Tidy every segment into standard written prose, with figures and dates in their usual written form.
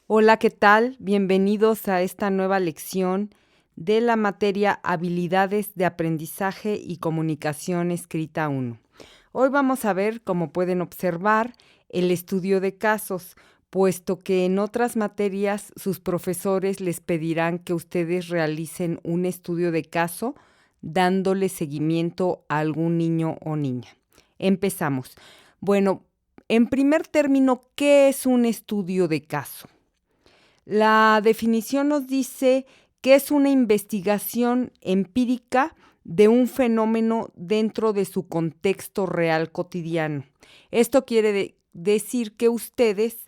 Hola, ¿qué tal? Bienvenidos a esta nueva lección de la materia Habilidades de Aprendizaje y Comunicación Escrita 1. Hoy vamos a ver, como pueden observar, el estudio de casos, puesto que en otras materias sus profesores les pedirán que ustedes realicen un estudio de caso dándole seguimiento a algún niño o niña. Empezamos. Bueno, en primer término, ¿qué es un estudio de caso? La definición nos dice que es una investigación empírica de un fenómeno dentro de su contexto real cotidiano. Esto quiere decir que ustedes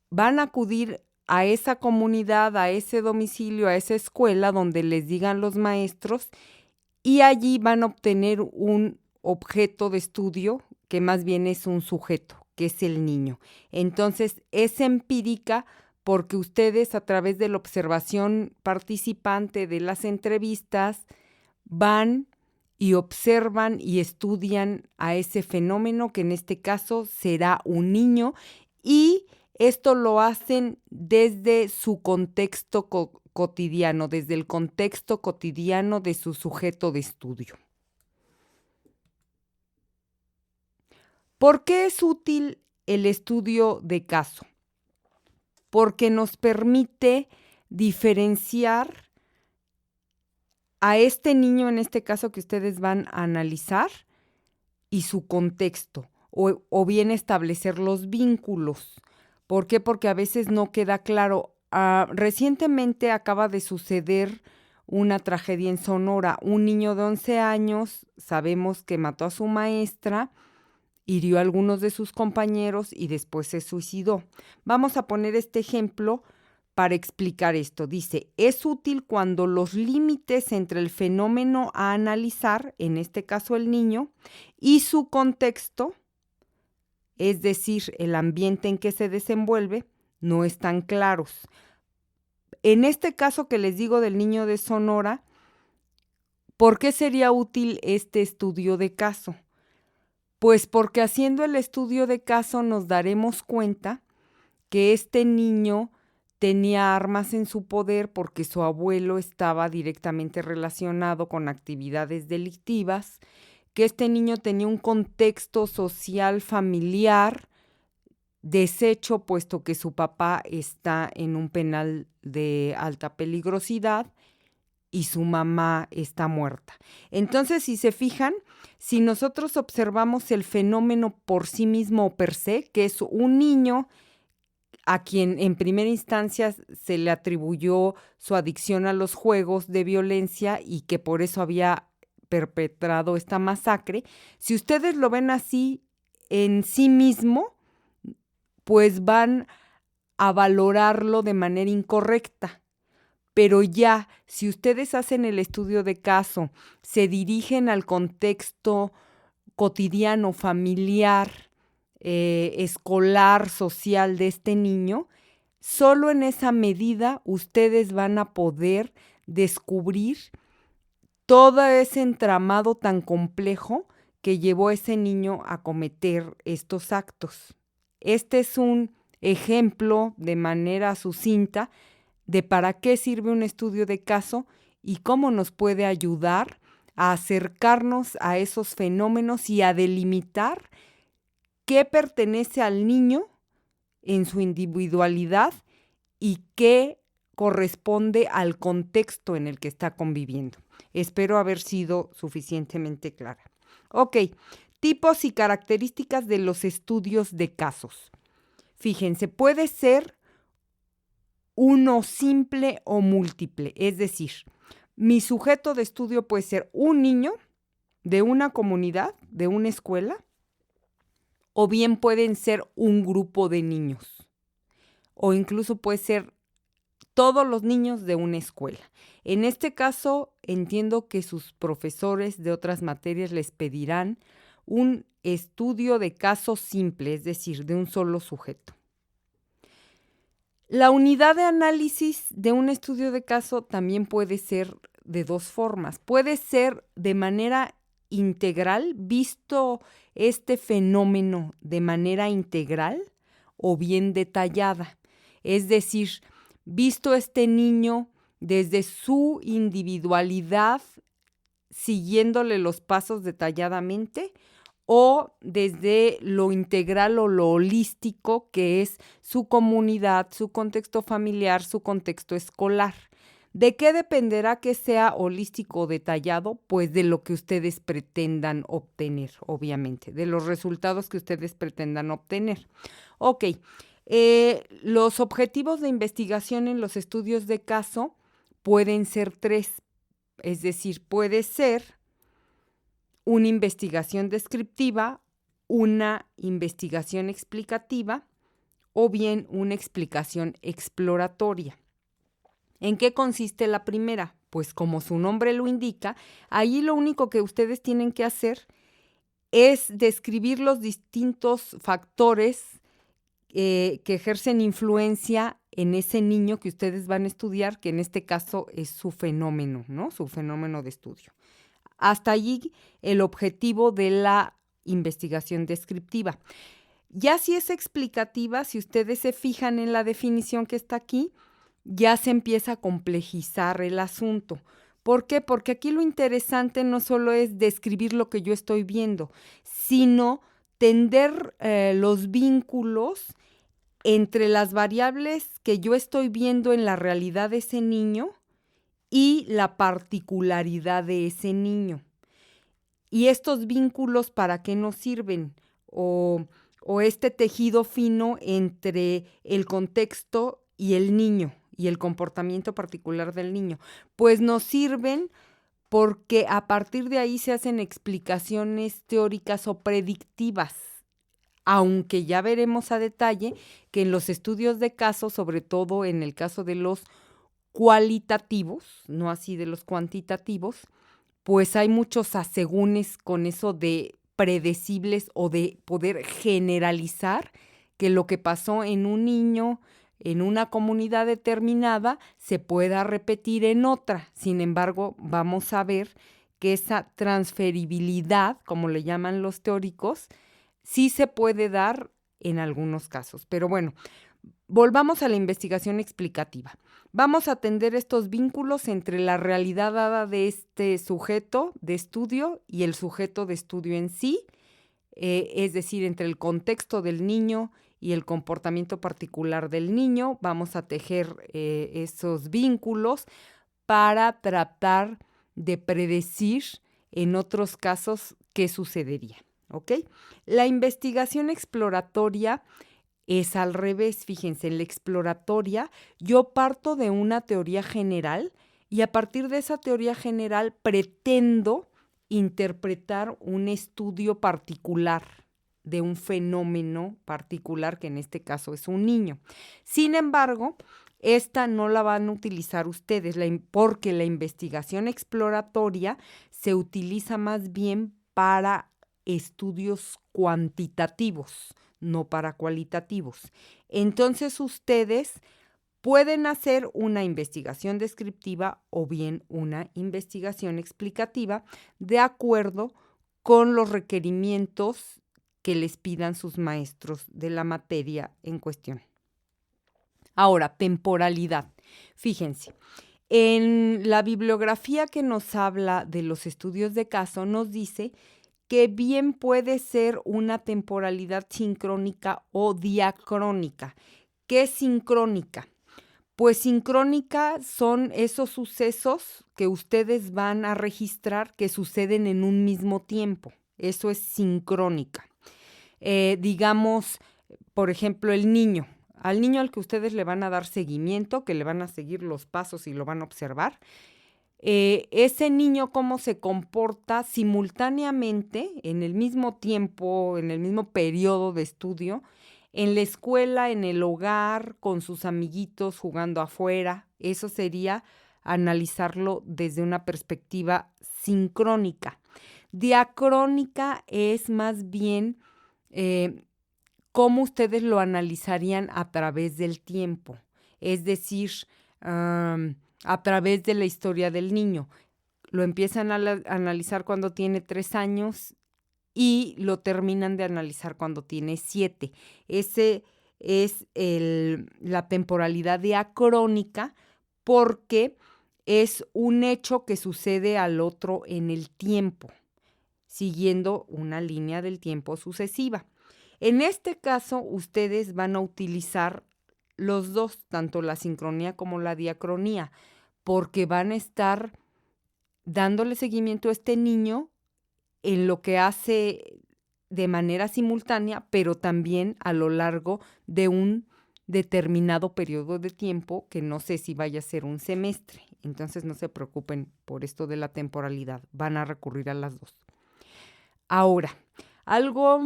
van a acudir a esa comunidad, a ese domicilio, a esa escuela donde les digan los maestros y allí van a obtener un objeto de estudio que más bien es un sujeto, que es el niño. Entonces, es empírica porque ustedes a través de la observación participante de las entrevistas van y observan y estudian a ese fenómeno que en este caso será un niño y esto lo hacen desde su contexto cotidiano, desde el contexto cotidiano de su sujeto de estudio. ¿Por qué es útil el estudio de caso? Porque nos permite diferenciar a este niño, en este caso que ustedes van a analizar, y su contexto, o bien establecer los vínculos. ¿Por qué? Porque a veces no queda claro. Recientemente acaba de suceder una tragedia en Sonora. Un niño de 11 años, sabemos que mató a su maestra, hirió a algunos de sus compañeros y después se suicidó. Vamos a poner este ejemplo para explicar esto. Dice, es útil cuando los límites entre el fenómeno a analizar, en este caso el niño, y su contexto, es decir, el ambiente en que se desenvuelve, no están claros. En este caso que les digo del niño de Sonora, ¿por qué sería útil este estudio de caso? Pues porque haciendo el estudio de caso nos daremos cuenta que este niño tenía armas en su poder porque su abuelo estaba directamente relacionado con actividades delictivas, que este niño tenía un contexto social familiar deshecho puesto que su papá está en un penal de alta peligrosidad y su mamá está muerta. Entonces, si se fijan, si nosotros observamos el fenómeno por sí mismo o per se, que es un niño a quien en primera instancia se le atribuyó su adicción a los juegos de violencia y que por eso había perpetrado esta masacre, si ustedes lo ven así en sí mismo, pues van a valorarlo de manera incorrecta. Pero ya, si ustedes hacen el estudio de caso, se dirigen al contexto cotidiano, familiar, escolar, social de este niño, solo en esa medida ustedes van a poder descubrir todo ese entramado tan complejo que llevó a ese niño a cometer estos actos. Este es un ejemplo de manera sucinta de para qué sirve un estudio de caso y cómo nos puede ayudar a acercarnos a esos fenómenos y a delimitar qué pertenece al niño en su individualidad y qué corresponde al contexto en el que está conviviendo. Espero haber sido suficientemente clara. Ok, tipos y características de los estudios de casos. Fíjense, puede ser uno simple o múltiple, es decir, mi sujeto de estudio puede ser un niño de una comunidad, de una escuela, o bien pueden ser un grupo de niños, o incluso puede ser todos los niños de una escuela. En este caso, entiendo que sus profesores de otras materias les pedirán un estudio de caso simple, es decir, de un solo sujeto. La unidad de análisis de un estudio de caso también puede ser de dos formas. Puede ser de manera integral, visto este fenómeno de manera integral o bien detallada. Es decir, visto este niño desde su individualidad, siguiéndole los pasos detalladamente, o desde lo integral o lo holístico, que es su comunidad, su contexto familiar, su contexto escolar. ¿De qué dependerá que sea holístico o detallado? Pues de lo que ustedes pretendan obtener, obviamente, de los resultados que ustedes pretendan obtener. Ok, los objetivos de investigación en los estudios de caso pueden ser 3, es decir, puede ser una investigación descriptiva, una investigación explicativa o bien una explicación exploratoria. ¿En qué consiste la primera? Pues como su nombre lo indica, ahí lo único que ustedes tienen que hacer es describir los distintos factores que ejercen influencia en ese niño que ustedes van a estudiar, que en este caso es su fenómeno, ¿no? Su fenómeno de estudio. Hasta allí el objetivo de la investigación descriptiva. Ya si es explicativa, si ustedes se fijan en la definición que está aquí, ya se empieza a complejizar el asunto. ¿Por qué? Porque aquí lo interesante no solo es describir lo que yo estoy viendo, sino tender los vínculos entre las variables que yo estoy viendo en la realidad de ese niño y la particularidad de ese niño. ¿Y estos vínculos para qué nos sirven? O este tejido fino entre el contexto y el niño y el comportamiento particular del niño. Pues nos sirven porque a partir de ahí se hacen explicaciones teóricas o predictivas, aunque ya veremos a detalle que en los estudios de caso, sobre todo en el caso de los cualitativos, no así de los cuantitativos, pues hay muchos asegúnes con eso de predecibles o de poder generalizar que lo que pasó en un niño, en una comunidad determinada, se pueda repetir en otra. Sin embargo, vamos a ver que esa transferibilidad, como le llaman los teóricos, sí se puede dar en algunos casos. Pero bueno, volvamos a la investigación explicativa. Vamos a atender estos vínculos entre la realidad dada de este sujeto de estudio y el sujeto de estudio en sí, es decir, entre el contexto del niño y el comportamiento particular del niño. Vamos a tejer esos vínculos para tratar de predecir en otros casos qué sucedería, ¿ok? La investigación exploratoria es al revés, fíjense, en la exploratoria yo parto de una teoría general y a partir de esa teoría general pretendo interpretar un estudio particular de un fenómeno particular, que en este caso es un niño. Sin embargo, esta no la van a utilizar ustedes porque la investigación exploratoria se utiliza más bien para estudios cuantitativos, no para cualitativos. Entonces ustedes pueden hacer una investigación descriptiva o bien una investigación explicativa de acuerdo con los requerimientos que les pidan sus maestros de la materia en cuestión. Ahora, temporalidad. Fíjense, en la bibliografía que nos habla de los estudios de caso nos dice que bien puede ser una temporalidad sincrónica o diacrónica. ¿Qué es sincrónica? Pues sincrónica son esos sucesos que ustedes van a registrar que suceden en un mismo tiempo. Eso es sincrónica. Digamos, por ejemplo, el niño. Al niño al que ustedes le van a dar seguimiento, que le van a seguir los pasos y lo van a observar, ese niño cómo se comporta simultáneamente, en el mismo tiempo, en el mismo periodo de estudio, en la escuela, en el hogar, con sus amiguitos, jugando afuera. Eso sería analizarlo desde una perspectiva sincrónica. Diacrónica es más bien cómo ustedes lo analizarían a través del tiempo, es decir, a través de la historia del niño. Lo empiezan a analizar cuando tiene 3 años y lo terminan de analizar cuando tiene 7. es la temporalidad diacrónica, porque es un hecho que sucede al otro en el tiempo, siguiendo una línea del tiempo sucesiva. En este caso, ustedes van a utilizar los dos, tanto la sincronía como la diacronía, porque van a estar dándole seguimiento a este niño en lo que hace de manera simultánea, pero también a lo largo de un determinado periodo de tiempo, que no sé si vaya a ser un semestre. Entonces no se preocupen por esto de la temporalidad, van a recurrir a las dos. Ahora, algo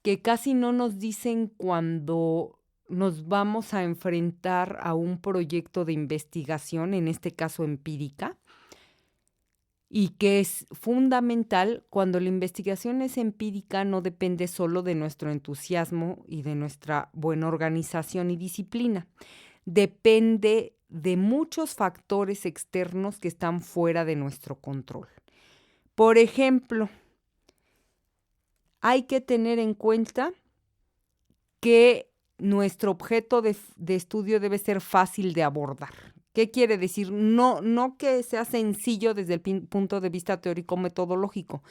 que casi no nos dicen cuando nos vamos a enfrentar a un proyecto de investigación, en este caso empírica, y que es fundamental cuando la investigación es empírica, no depende solo de nuestro entusiasmo y de nuestra buena organización y disciplina. Depende de muchos factores externos que están fuera de nuestro control. Por ejemplo, hay que tener en cuenta que nuestro objeto de estudio debe ser fácil de abordar. ¿Qué quiere decir? No que sea sencillo desde el punto de vista teórico-metodológico,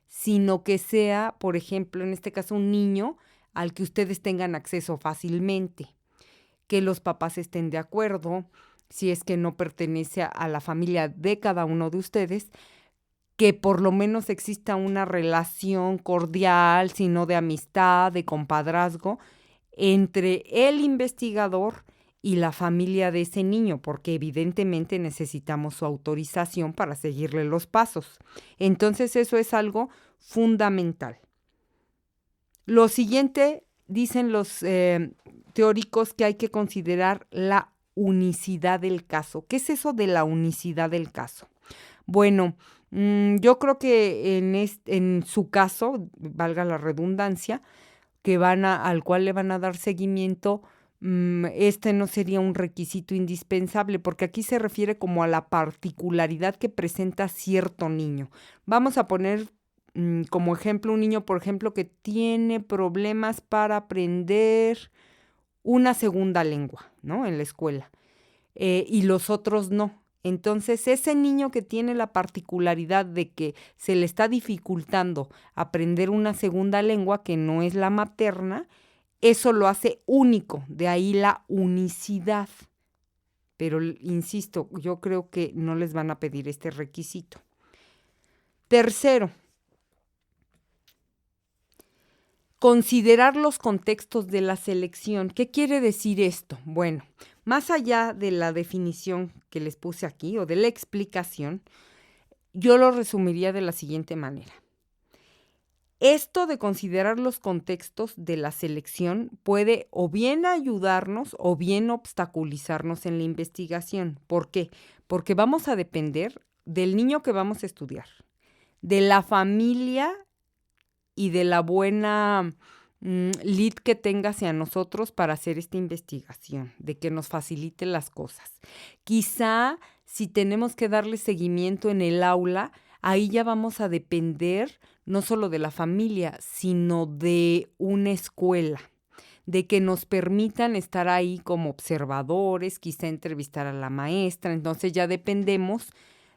sino que sea, por ejemplo, en este caso, un niño al que ustedes tengan acceso fácilmente, que los papás estén de acuerdo, si es que no pertenece a la familia de cada uno de ustedes, que por lo menos exista una relación cordial, sino de amistad, de compadrazgo, entre el investigador y la familia de ese niño, porque evidentemente necesitamos su autorización para seguirle los pasos. Entonces eso es algo fundamental. Lo siguiente, dicen los teóricos, que hay que considerar la unicidad del caso. ¿Qué es eso de la unicidad del caso? Bueno, yo creo que en su caso, valga la redundancia, al cual le van a dar seguimiento, este no sería un requisito indispensable, porque aquí se refiere como a la particularidad que presenta cierto niño. Vamos a poner como ejemplo un niño, por ejemplo, que tiene problemas para aprender una segunda lengua, ¿no? En la escuela, y los otros no. Entonces, ese niño que tiene la particularidad de que se le está dificultando aprender una segunda lengua que no es la materna, eso lo hace único, de ahí la unicidad. Pero, insisto, yo creo que no les van a pedir este requisito. Tercero, considerar los contextos de la selección. ¿Qué quiere decir esto? Bueno, más allá de la definición que les puse aquí o de la explicación, yo lo resumiría de la siguiente manera. Esto de considerar los contextos de la selección puede o bien ayudarnos o bien obstaculizarnos en la investigación. ¿Por qué? Porque vamos a depender del niño que vamos a estudiar, de la familia y de la buena lead que tenga hacia nosotros para hacer esta investigación, de que nos facilite las cosas. Quizá si tenemos que darle seguimiento en el aula, ahí ya vamos a depender no solo de la familia, sino de una escuela, de que nos permitan estar ahí como observadores, quizá entrevistar a la maestra. Entonces ya dependemos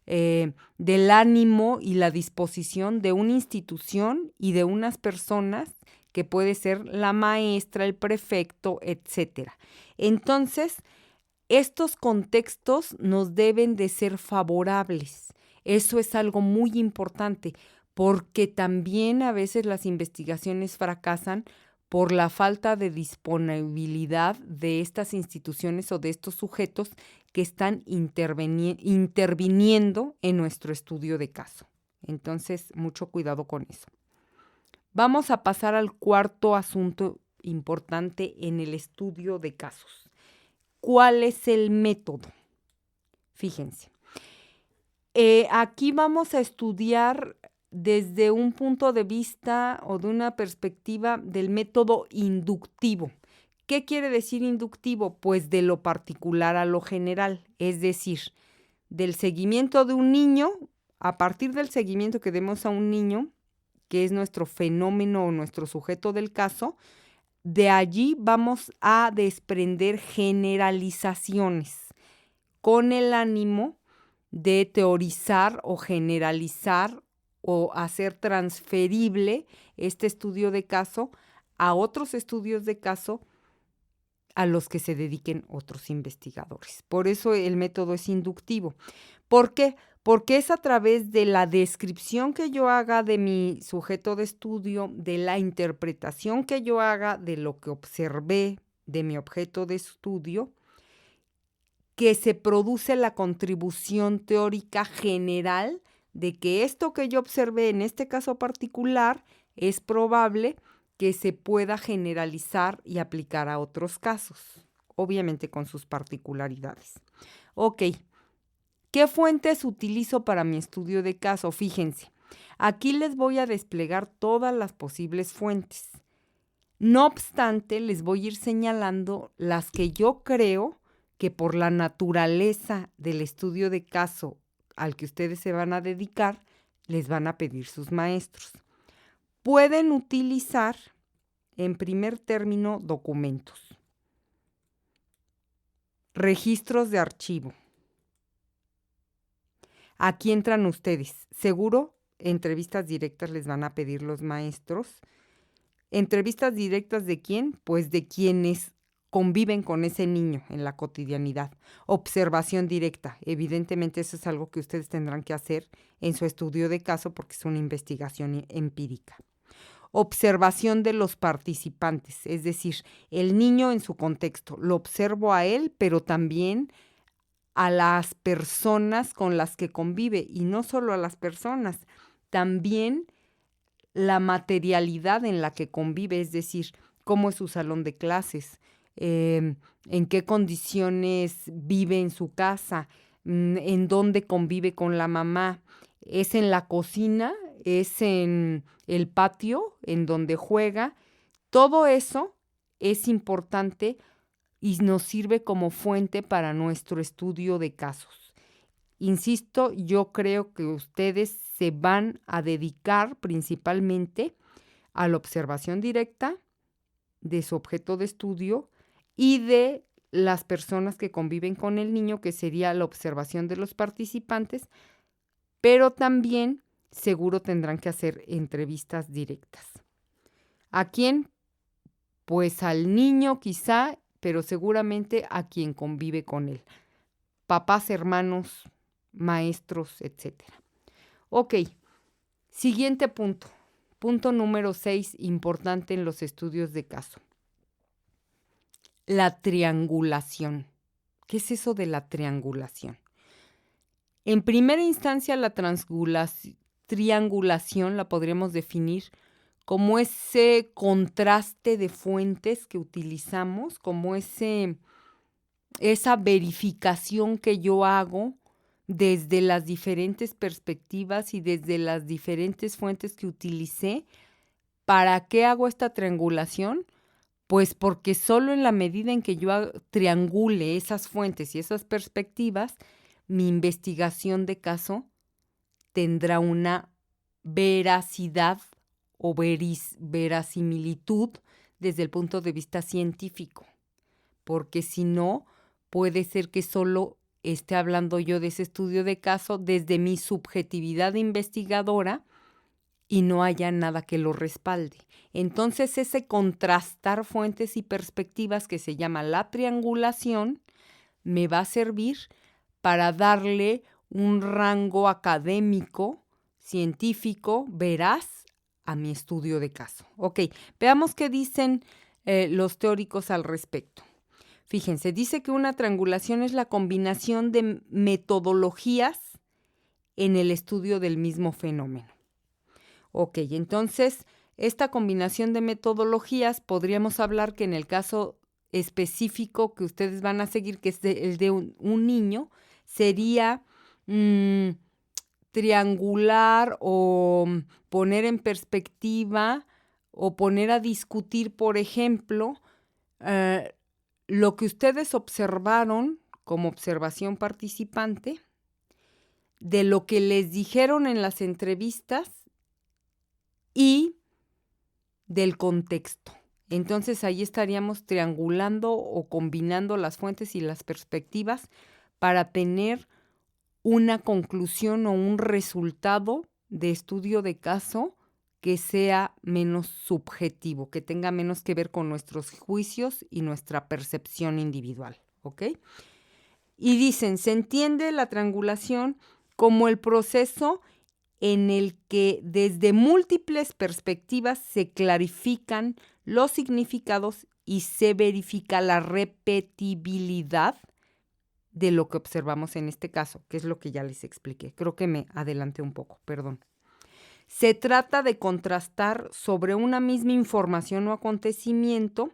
del ánimo y la disposición de una institución y de unas personas, que puede ser la maestra, el prefecto, etcétera. Entonces, estos contextos nos deben de ser favorables. Eso es algo muy importante, porque también a veces las investigaciones fracasan por la falta de disponibilidad de estas instituciones o de estos sujetos que están interviniendo en nuestro estudio de caso. Entonces, mucho cuidado con eso. Vamos a pasar al cuarto asunto importante en el estudio de casos. ¿Cuál es el método? Fíjense. Aquí vamos a estudiar desde un punto de vista o de una perspectiva del método inductivo. ¿Qué quiere decir inductivo? Pues de lo particular a lo general, es decir, del seguimiento de un niño, a partir del seguimiento que demos a un niño, que es nuestro fenómeno o nuestro sujeto del caso, de allí vamos a desprender generalizaciones con el ánimo de teorizar o generalizar o hacer transferible este estudio de caso a otros estudios de caso a los que se dediquen otros investigadores. Por eso el método es inductivo. ¿Por qué? Porque es a través de la descripción que yo haga de mi sujeto de estudio, de la interpretación que yo haga de lo que observé de mi objeto de estudio, que se produce la contribución teórica general de que esto que yo observé en este caso particular es probable que se pueda generalizar y aplicar a otros casos, obviamente con sus particularidades. Ok, ¿qué fuentes utilizo para mi estudio de caso? Fíjense, aquí les voy a desplegar todas las posibles fuentes. No obstante, les voy a ir señalando las que yo creo que por la naturaleza del estudio de caso al que ustedes se van a dedicar, les van a pedir sus maestros. Pueden utilizar, en primer término, documentos, registros de archivo. Aquí entran ustedes. Seguro, entrevistas directas les van a pedir los maestros. ¿Entrevistas directas de quién? Pues de quienes conviven con ese niño en la cotidianidad. Observación directa. Evidentemente eso es algo que ustedes tendrán que hacer en su estudio de caso porque es una investigación empírica. Observación de los participantes, es decir, el niño en su contexto. Lo observo a él, pero también a las personas con las que convive, y no solo a las personas, también la materialidad en la que convive, es decir, cómo es su salón de clases, en qué condiciones vive en su casa, en dónde convive con la mamá, es en la cocina, es en el patio, en donde juega. Todo eso es importante y nos sirve como fuente para nuestro estudio de casos. Insisto, yo creo que ustedes se van a dedicar principalmente a la observación directa de su objeto de estudio y de las personas que conviven con el niño, que sería la observación de los participantes, pero también seguro tendrán que hacer entrevistas directas. ¿A quién? Pues al niño quizá, pero seguramente a quien convive con él. Papás, hermanos, maestros, etc. Ok, siguiente punto. Punto número 6, importante en los estudios de caso. La triangulación. ¿Qué es eso de la triangulación? En primera instancia, la triangulación la podríamos definir como ese contraste de fuentes que utilizamos, como esa verificación que yo hago desde las diferentes perspectivas y desde las diferentes fuentes que utilicé. ¿Para qué hago esta triangulación? Pues porque solo en la medida en que yo triangule esas fuentes y esas perspectivas, mi investigación de caso tendrá una veracidad o verasimilitud desde el punto de vista científico. Porque si no, puede ser que solo esté hablando yo de ese estudio de caso desde mi subjetividad investigadora y no haya nada que lo respalde. Entonces, ese contrastar fuentes y perspectivas que se llama la triangulación me va a servir para darle un rango académico, científico, veraz a mi estudio de caso. Ok, veamos qué dicen los teóricos al respecto. Fíjense, dice que una triangulación es la combinación de metodologías en el estudio del mismo fenómeno. Ok, entonces, esta combinación de metodologías podríamos hablar que en el caso específico que ustedes van a seguir, que es el de un niño, sería triangular o poner en perspectiva o poner a discutir, por ejemplo, lo que ustedes observaron como observación participante, de lo que les dijeron en las entrevistas y del contexto. Entonces ahí estaríamos triangulando o combinando las fuentes y las perspectivas para tener una conclusión o un resultado de estudio de caso que sea menos subjetivo, que tenga menos que ver con nuestros juicios y nuestra percepción individual, ¿ok? Y dicen, se entiende la triangulación como el proceso en el que desde múltiples perspectivas se clarifican los significados y se verifica la repetibilidad de lo que observamos en este caso, que es lo que ya les expliqué. Creo que me adelanté un poco, perdón. Se trata de contrastar sobre una misma información o acontecimiento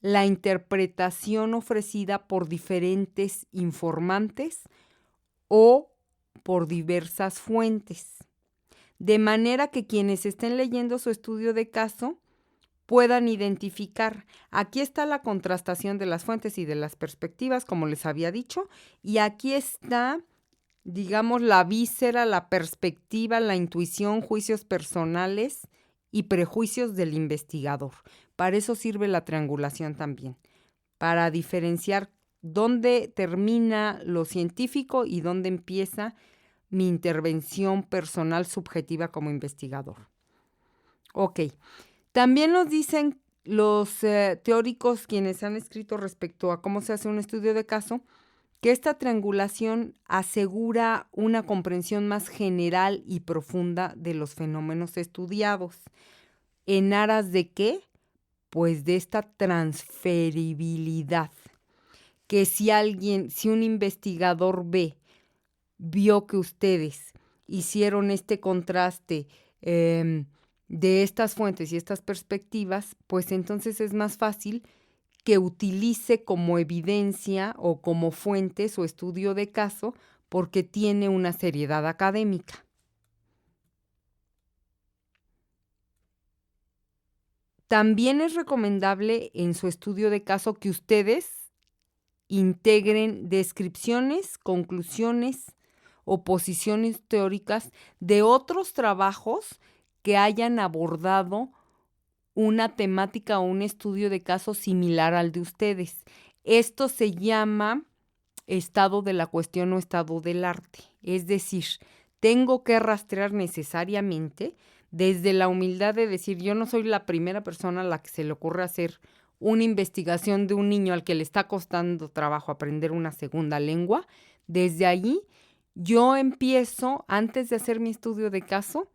la interpretación ofrecida por diferentes informantes o por diversas fuentes, de manera que quienes estén leyendo su estudio de caso puedan identificar. Aquí está la contrastación de las fuentes y de las perspectivas, como les había dicho, y aquí está, digamos, la víscera, la perspectiva, la intuición, juicios personales y prejuicios del investigador. Para eso sirve la triangulación también, para diferenciar dónde termina lo científico y dónde empieza mi intervención personal subjetiva como investigador. Ok. También nos dicen los teóricos quienes han escrito respecto a cómo se hace un estudio de caso, que esta triangulación asegura una comprensión más general y profunda de los fenómenos estudiados. ¿En aras de qué? Pues de esta transferibilidad. Que si un investigador vio que ustedes hicieron este contraste de estas fuentes y estas perspectivas, pues entonces es más fácil que utilice como evidencia o como fuente su estudio de caso porque tiene una seriedad académica. También es recomendable en su estudio de caso que ustedes integren descripciones, conclusiones o posiciones teóricas de otros trabajos que hayan abordado una temática o un estudio de caso similar al de ustedes. Esto se llama estado de la cuestión o estado del arte. Es decir, tengo que rastrear necesariamente desde la humildad de decir, yo no soy la primera persona a la que se le ocurre hacer una investigación de un niño al que le está costando trabajo aprender una segunda lengua. Desde allí, yo empiezo, antes de hacer mi estudio de caso,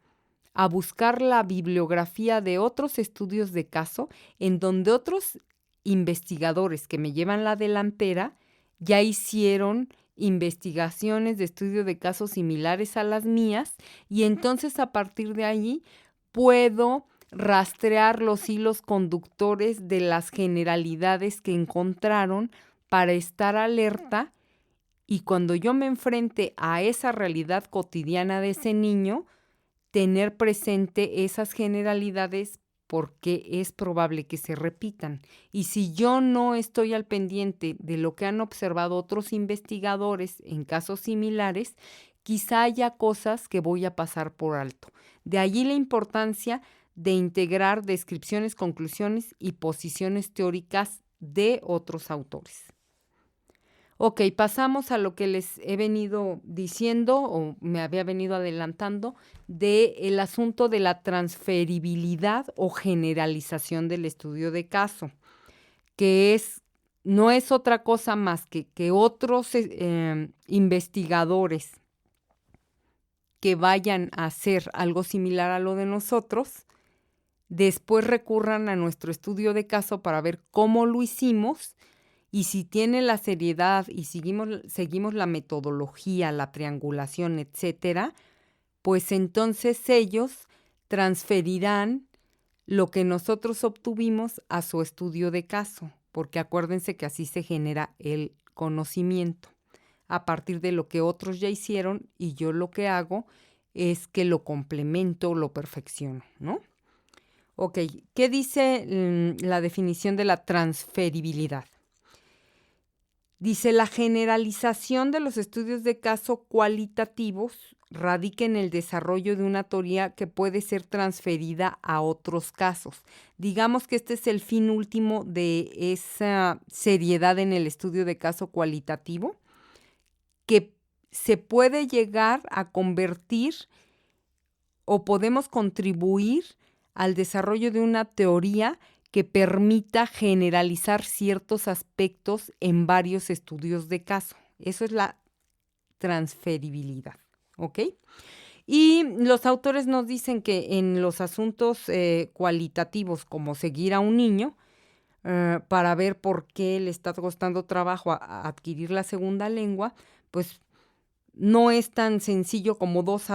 a buscar la bibliografía de otros estudios de caso en donde otros investigadores que me llevan la delantera ya hicieron investigaciones de estudio de casos similares a las mías y entonces a partir de allí puedo rastrear los hilos conductores de las generalidades que encontraron para estar alerta y cuando yo me enfrente a esa realidad cotidiana de ese niño, tener presente esas generalidades porque es probable que se repitan. Y si yo no estoy al pendiente de lo que han observado otros investigadores en casos similares, quizá haya cosas que voy a pasar por alto. De allí la importancia de integrar descripciones, conclusiones y posiciones teóricas de otros autores. Ok, pasamos a lo que les he venido diciendo o me había venido adelantando del asunto de la transferibilidad o generalización del estudio de caso, que no es otra cosa más que otros investigadores que vayan a hacer algo similar a lo de nosotros, después recurran a nuestro estudio de caso para ver cómo lo hicimos. Y si tiene la seriedad y seguimos la metodología, la triangulación, etcétera, pues entonces ellos transferirán lo que nosotros obtuvimos a su estudio de caso, porque acuérdense que así se genera el conocimiento, a partir de lo que otros ya hicieron y yo lo que hago es que lo complemento, lo perfecciono, ¿no? Ok, ¿qué dice la definición de la transferibilidad? Dice, la generalización de los estudios de caso cualitativos radica en el desarrollo de una teoría que puede ser transferida a otros casos. Digamos que este es el fin último de esa seriedad en el estudio de caso cualitativo, que se puede llegar a convertir o podemos contribuir al desarrollo de una teoría que permita generalizar ciertos aspectos en varios estudios de caso. Eso es la transferibilidad, ¿ok? Y los autores nos dicen que en los asuntos cualitativos, como seguir a un niño, para ver por qué le está costando trabajo a adquirir la segunda lengua, pues no es tan sencillo como 2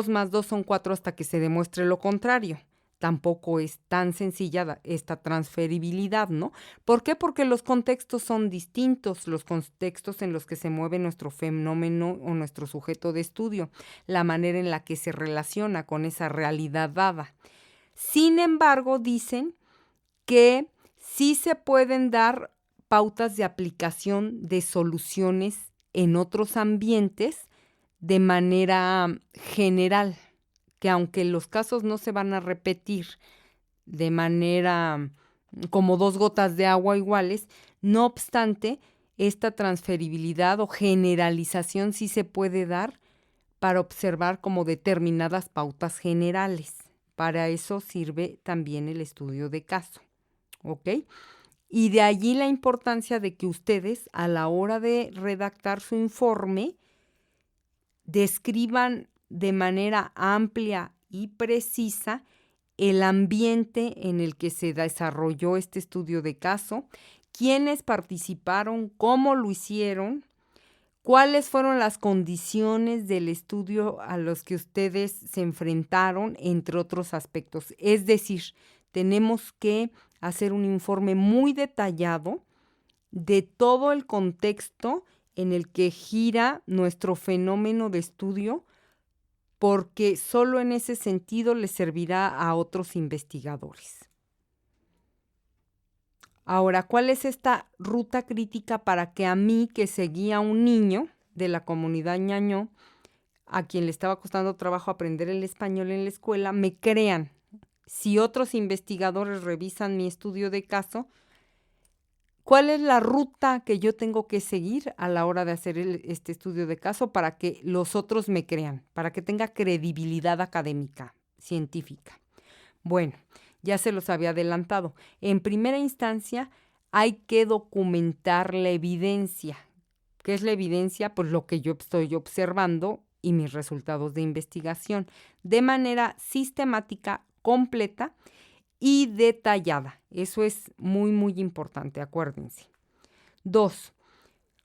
más 2 son 4 hasta que se demuestre lo contrario. Tampoco es tan sencilla esta transferibilidad, ¿no? ¿Por qué? Porque los contextos son distintos, los contextos en los que se mueve nuestro fenómeno o nuestro sujeto de estudio, la manera en la que se relaciona con esa realidad dada. Sin embargo, dicen que sí se pueden dar pautas de aplicación de soluciones en otros ambientes de manera general, que aunque los casos no se van a repetir de manera como 2 gotas de agua iguales, no obstante, esta transferibilidad o generalización sí se puede dar para observar como determinadas pautas generales. Para eso sirve también el estudio de caso, ¿ok? Y de allí la importancia de que ustedes, a la hora de redactar su informe, describan de manera amplia y precisa el ambiente en el que se desarrolló este estudio de caso, quiénes participaron, cómo lo hicieron, cuáles fueron las condiciones del estudio a los que ustedes se enfrentaron, entre otros aspectos. Es decir, tenemos que hacer un informe muy detallado de todo el contexto en el que gira nuestro fenómeno de estudio, porque solo en ese sentido le servirá a otros investigadores. Ahora, ¿cuál es esta ruta crítica para que a mí, que seguía a un niño de la comunidad ñañó, a quien le estaba costando trabajo aprender el español en la escuela, me crean? Si otros investigadores revisan mi estudio de caso, ¿cuál es la ruta que yo tengo que seguir a la hora de hacer este estudio de caso para que los otros me crean, para que tenga credibilidad académica, científica? Bueno, ya se los había adelantado. En primera instancia, hay que documentar la evidencia. ¿Qué es la evidencia? Pues lo que yo estoy observando y mis resultados de investigación, de manera sistemática, completa y detallada. Eso es muy, muy importante, acuérdense. 2.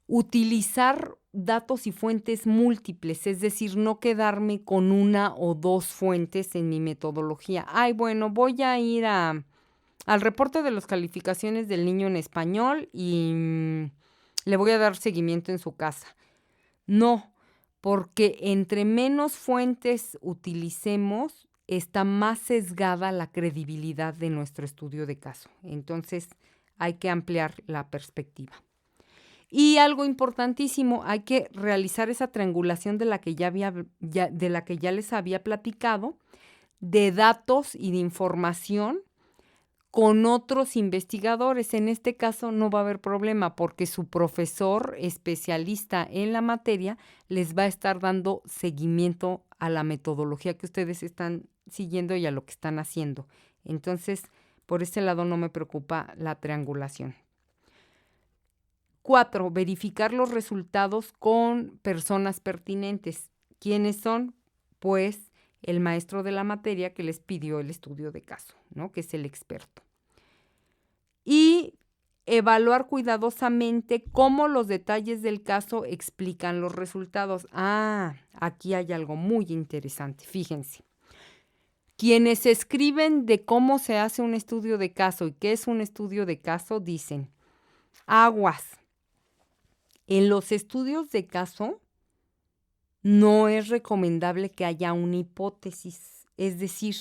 Utilizar datos y fuentes múltiples, es decir, no quedarme con una o 2 fuentes en mi metodología. Bueno, voy a ir al reporte de las calificaciones del niño en español y le voy a dar seguimiento en su casa. No, porque entre menos fuentes utilicemos, está más sesgada la credibilidad de nuestro estudio de caso. Entonces, hay que ampliar la perspectiva. Y algo importantísimo, hay que realizar esa triangulación de la que ya les había platicado, de datos y de información con otros investigadores. En este caso no va a haber problema porque su profesor especialista en la materia les va a estar dando seguimiento a la metodología que ustedes están siguiendo y a lo que están haciendo. Entonces, por ese lado no me preocupa la triangulación. 4. Verificar los resultados con personas pertinentes. ¿Quiénes son? Pues el maestro de la materia que les pidió el estudio de caso, ¿no? Que es el experto. Y evaluar cuidadosamente cómo los detalles del caso explican los resultados. Aquí hay algo muy interesante, fíjense. Quienes escriben de cómo se hace un estudio de caso y qué es un estudio de caso dicen, aguas, en los estudios de caso no es recomendable que haya una hipótesis, es decir,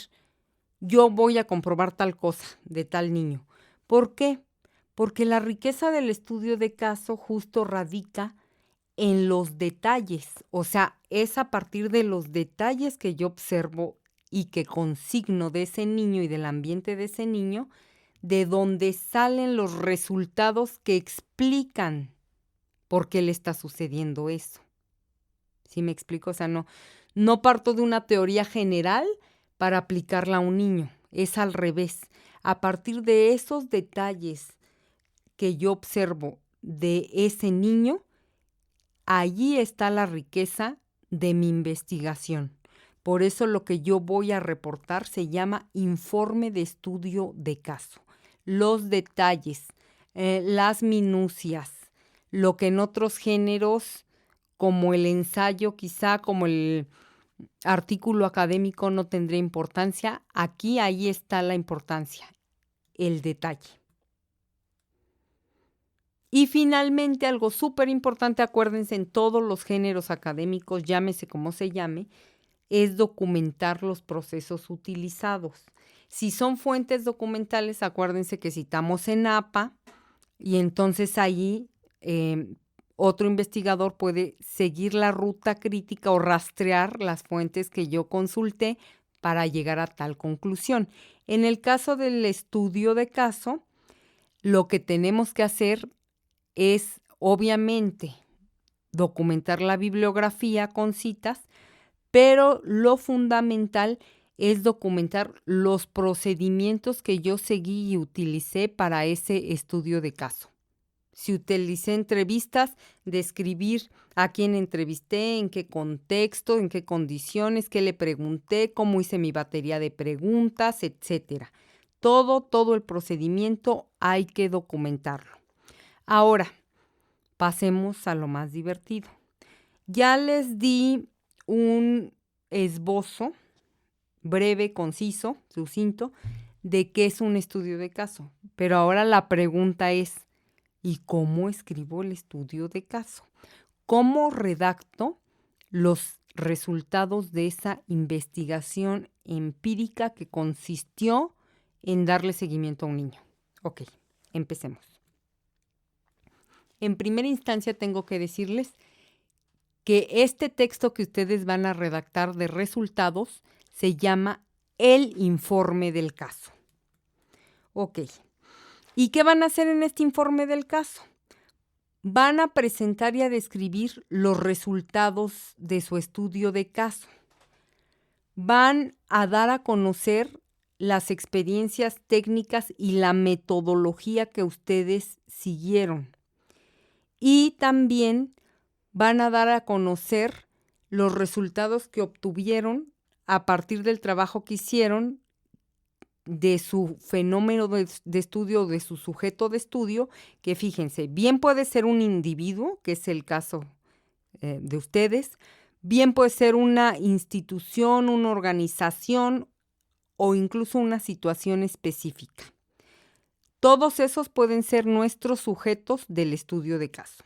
yo voy a comprobar tal cosa de tal niño. ¿Por qué? Porque la riqueza del estudio de caso justo radica en los detalles, o sea, es a partir de los detalles que yo observo y que consigno de ese niño y del ambiente de ese niño, de donde salen los resultados que explican por qué le está sucediendo eso. ¿Sí me explico? O sea, no parto de una teoría general para aplicarla a un niño, es al revés. A partir de esos detalles que yo observo de ese niño, allí está la riqueza de mi investigación. Por eso lo que yo voy a reportar se llama informe de estudio de caso. Los detalles, las minucias, lo que en otros géneros, como el ensayo, quizá como el artículo académico no tendría importancia, aquí ahí está la importancia, el detalle. Y finalmente, algo súper importante, acuérdense, en todos los géneros académicos, llámese como se llame, es documentar los procesos utilizados. Si son fuentes documentales, acuérdense que citamos en APA y entonces ahí otro investigador puede seguir la ruta crítica o rastrear las fuentes que yo consulté para llegar a tal conclusión. En el caso del estudio de caso, lo que tenemos que hacer es, obviamente, documentar la bibliografía con citas, pero lo fundamental es documentar los procedimientos que yo seguí y utilicé para ese estudio de caso. Si utilicé entrevistas, describir a quién entrevisté, en qué contexto, en qué condiciones, qué le pregunté, cómo hice mi batería de preguntas, etcétera. Todo el procedimiento hay que documentarlo. Ahora, pasemos a lo más divertido. Ya les di un esbozo breve, conciso, sucinto, de qué es un estudio de caso. Pero ahora la pregunta es, ¿y cómo escribo el estudio de caso? ¿Cómo redacto los resultados de esa investigación empírica que consistió en darle seguimiento a un niño? Ok, empecemos. En primera instancia tengo que decirles que este texto que ustedes van a redactar de resultados se llama el informe del caso. Ok. ¿Y qué van a hacer en este informe del caso? Van a presentar y a describir los resultados de su estudio de caso. Van a dar a conocer las experiencias técnicas y la metodología que ustedes siguieron. Y también van a dar a conocer los resultados que obtuvieron a partir del trabajo que hicieron de su fenómeno de estudio, de su sujeto de estudio, que fíjense, bien puede ser un individuo, que es el caso de ustedes, bien puede ser una institución, una organización o incluso una situación específica. Todos esos pueden ser nuestros sujetos del estudio de caso.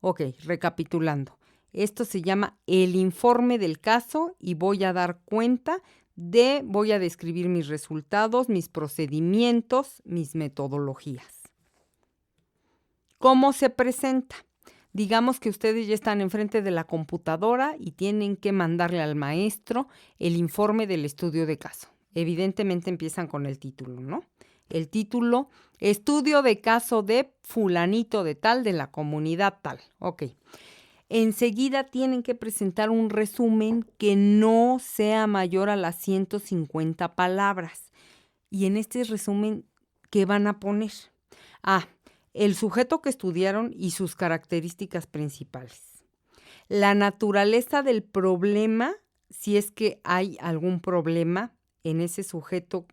Ok, recapitulando. Esto se llama el informe del caso y voy a dar cuenta voy a describir mis resultados, mis procedimientos, mis metodologías. ¿Cómo se presenta? Digamos que ustedes ya están enfrente de la computadora y tienen que mandarle al maestro el informe del estudio de caso. Evidentemente empiezan con el título, ¿no? El título, estudio de caso de fulanito de tal, de la comunidad tal. Ok. Enseguida tienen que presentar un resumen que no sea mayor a las 150 palabras. Y en este resumen, ¿qué van a poner? El sujeto que estudiaron y sus características principales. La naturaleza del problema, si es que hay algún problema en ese sujeto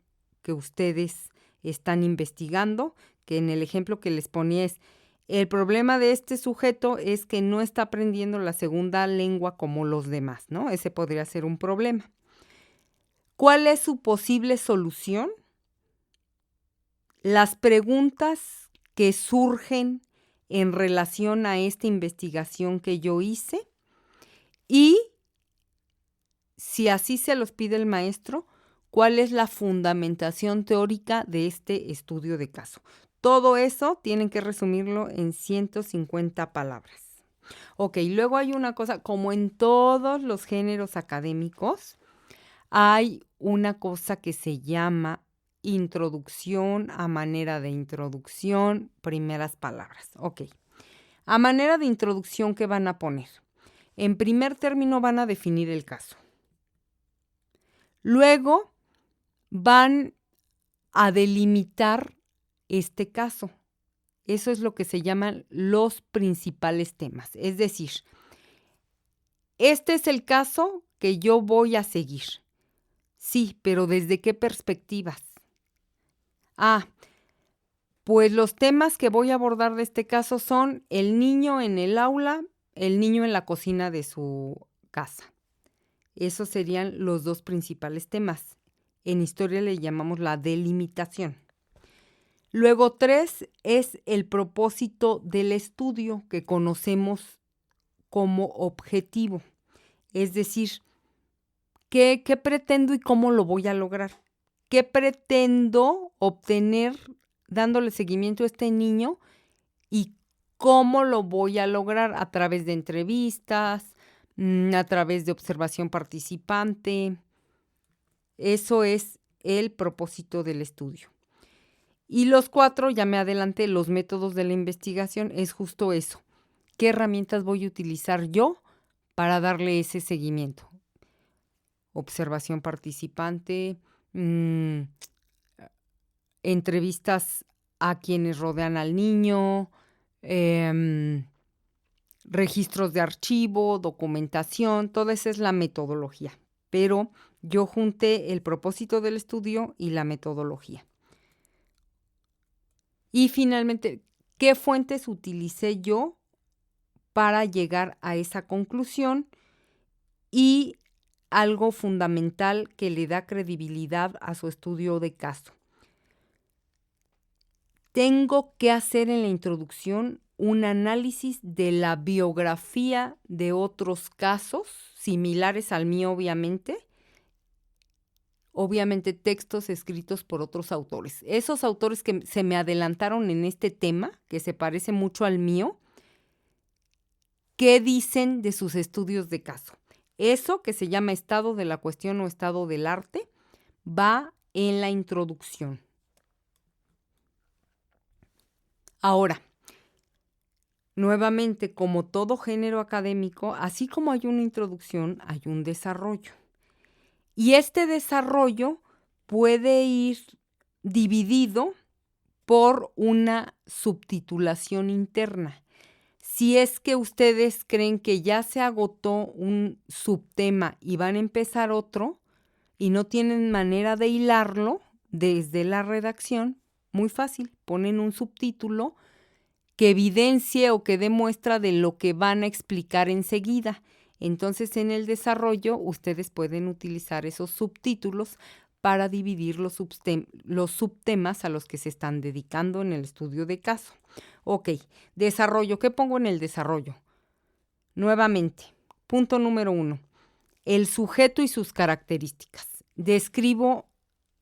que ustedes están investigando, que en el ejemplo que les ponía es, el problema de este sujeto es que no está aprendiendo la segunda lengua como los demás, ¿no? Ese podría ser un problema. ¿Cuál es su posible solución? Las preguntas que surgen en relación a esta investigación que yo hice y, si así se los pide el maestro, ¿cuál es la fundamentación teórica de este estudio de caso? Todo eso tienen que resumirlo en 150 palabras. Ok, luego hay una cosa, como en todos los géneros académicos, hay una cosa que se llama introducción, a manera de introducción, primeras palabras. Ok, a manera de introducción, ¿qué van a poner? En primer término van a definir el caso. Luego van a delimitar este caso. Eso es lo que se llaman los principales temas. Es decir, este es el caso que yo voy a seguir. Sí, pero ¿desde qué perspectivas? Pues los temas que voy a abordar de este caso son el niño en el aula, el niño en la cocina de su casa. Esos serían los dos principales temas. En historia le llamamos la delimitación. Luego 3 es el propósito del estudio que conocemos como objetivo. Es decir, ¿qué pretendo y cómo lo voy a lograr? ¿Qué pretendo obtener dándole seguimiento a este niño y cómo lo voy a lograr? A través de entrevistas, a través de observación participante. Eso es el propósito del estudio. Y los 4, ya me adelanté, los métodos de la investigación, es justo eso. ¿Qué herramientas voy a utilizar yo para darle ese seguimiento? Observación participante, entrevistas a quienes rodean al niño, registros de archivo, documentación, toda esa es la metodología. Pero yo junté el propósito del estudio y la metodología. Y finalmente, ¿qué fuentes utilicé yo para llegar a esa conclusión? Y algo fundamental que le da credibilidad a su estudio de caso. Tengo que hacer en la introducción un análisis de la biografía de otros casos similares al mío, obviamente textos escritos por otros autores. Esos autores que se me adelantaron en este tema, que se parece mucho al mío, ¿qué dicen de sus estudios de caso? Eso que se llama estado de la cuestión o estado del arte va en la introducción. Ahora, nuevamente, como todo género académico, así como hay una introducción, hay un desarrollo. Y este desarrollo puede ir dividido por una subtitulación interna. Si es que ustedes creen que ya se agotó un subtema y van a empezar otro y no tienen manera de hilarlo desde la redacción, muy fácil, ponen un subtítulo que evidencie o que dé muestra de lo que van a explicar enseguida. Entonces, en el desarrollo, ustedes pueden utilizar esos subtítulos para dividir los subtemas a los que se están dedicando en el estudio de caso. Ok, desarrollo. ¿Qué pongo en el desarrollo? Nuevamente, punto número 1, el sujeto y sus características. Describo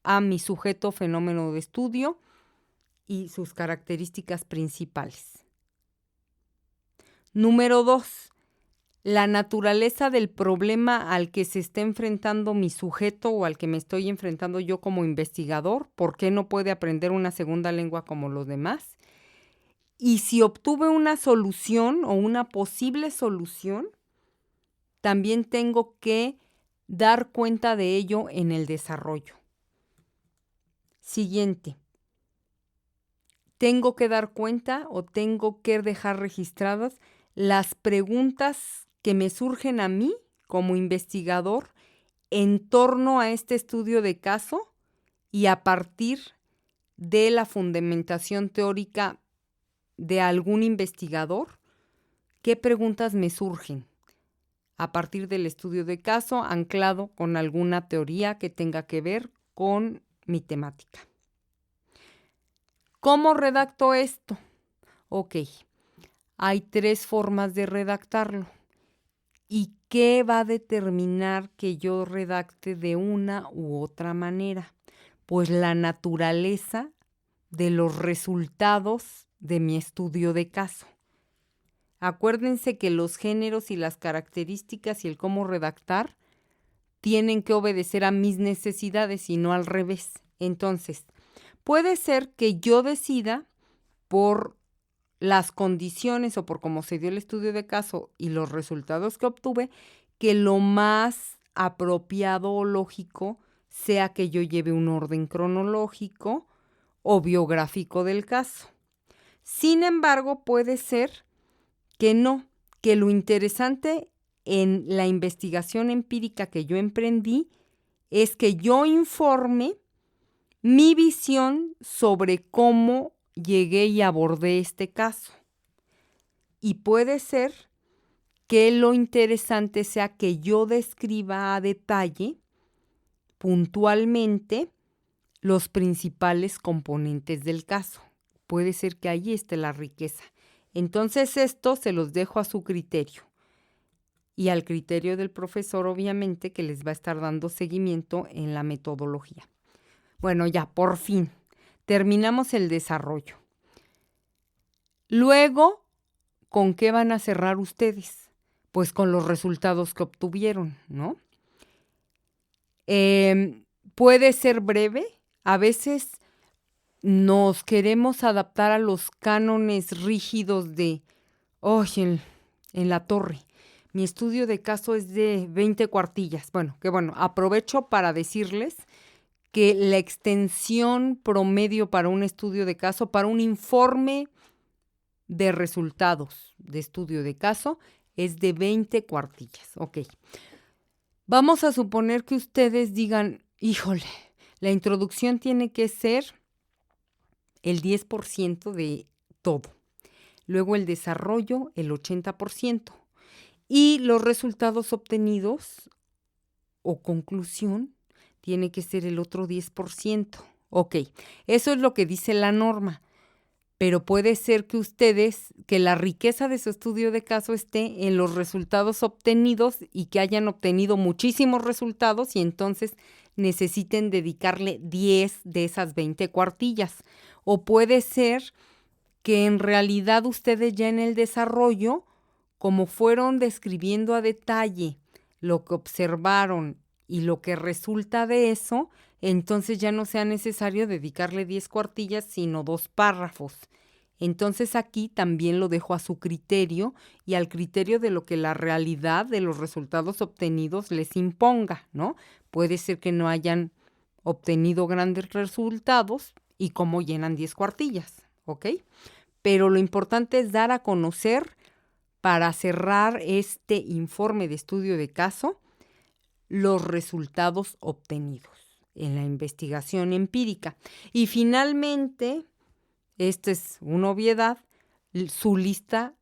a mi sujeto fenómeno de estudio y sus características principales. Número 2, la naturaleza del problema al que se está enfrentando mi sujeto o al que me estoy enfrentando yo como investigador. ¿Por qué no puede aprender una segunda lengua como los demás? Y si obtuve una solución o una posible solución, también tengo que dar cuenta de ello en el desarrollo. Siguiente. Tengo que dar cuenta o tengo que dejar registradas las preguntas que me surgen a mí como investigador en torno a este estudio de caso y a partir de la fundamentación teórica de algún investigador, ¿qué preguntas me surgen? A partir del estudio de caso anclado con alguna teoría que tenga que ver con mi temática. ¿Cómo redacto esto? Ok, hay 3 formas de redactarlo. ¿Y qué va a determinar que yo redacte de una u otra manera? Pues la naturaleza de los resultados de mi estudio de caso. Acuérdense que los géneros y las características y el cómo redactar tienen que obedecer a mis necesidades y no al revés. Entonces, puede ser que yo decida por las condiciones o por cómo se dio el estudio de caso y los resultados que obtuve, que lo más apropiado o lógico sea que yo lleve un orden cronológico o biográfico del caso. Sin embargo, puede ser que no, que lo interesante en la investigación empírica que yo emprendí es que yo informe mi visión sobre cómo llegué y abordé este caso. Y puede ser que lo interesante sea que yo describa a detalle, puntualmente, los principales componentes del caso. Puede ser que ahí esté la riqueza. Entonces esto se los dejo a su criterio y al criterio del profesor, obviamente, que les va a estar dando seguimiento en la metodología. Bueno, ya, por fin, terminamos el desarrollo. Luego, ¿con qué van a cerrar ustedes? Pues con los resultados que obtuvieron, ¿no? Puede ser breve. A veces nos queremos adaptar a los cánones rígidos de, en la torre. Mi estudio de caso es de 20 cuartillas. Bueno, aprovecho para decirles que la extensión promedio para un estudio de caso, para un informe de resultados de estudio de caso, es de 20 cuartillas. Ok. Vamos a suponer que ustedes digan, híjole, la introducción tiene que ser el 10% de todo. Luego el desarrollo, el 80%. Y los resultados obtenidos o conclusión tiene que ser el otro 10%. Ok, eso es lo que dice la norma. Pero puede ser que la riqueza de su estudio de caso esté en los resultados obtenidos y que hayan obtenido muchísimos resultados y entonces necesiten dedicarle 10 de esas 20 cuartillas. O puede ser que en realidad ustedes ya en el desarrollo, como fueron describiendo a detalle lo que observaron y lo que resulta de eso, entonces ya no sea necesario dedicarle 10 cuartillas, sino 2 párrafos. Entonces aquí también lo dejo a su criterio y al criterio de lo que la realidad de los resultados obtenidos les imponga, ¿no? Puede ser que no hayan obtenido grandes resultados y cómo llenan 10 cuartillas, ¿ok? Pero lo importante es dar a conocer, para cerrar este informe de estudio de caso, los resultados obtenidos en la investigación empírica. Y finalmente, esta es una obviedad, su lista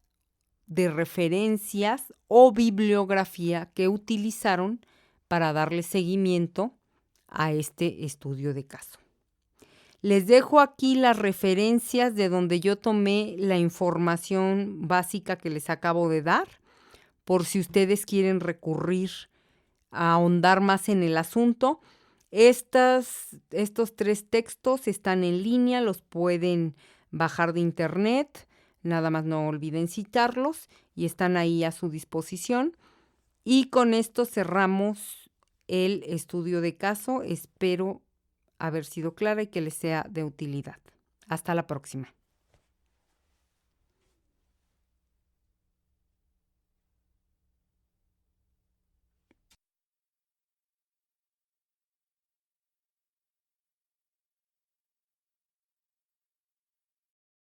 de referencias o bibliografía que utilizaron para darle seguimiento a este estudio de caso. Les dejo aquí las referencias de donde yo tomé la información básica que les acabo de dar, por si ustedes quieren recurrir a ahondar más en el asunto. Estos 3 textos están en línea, los pueden bajar de internet, nada más no olviden citarlos y están ahí a su disposición. Y con esto cerramos el estudio de caso. Espero haber sido clara y que les sea de utilidad. Hasta la próxima.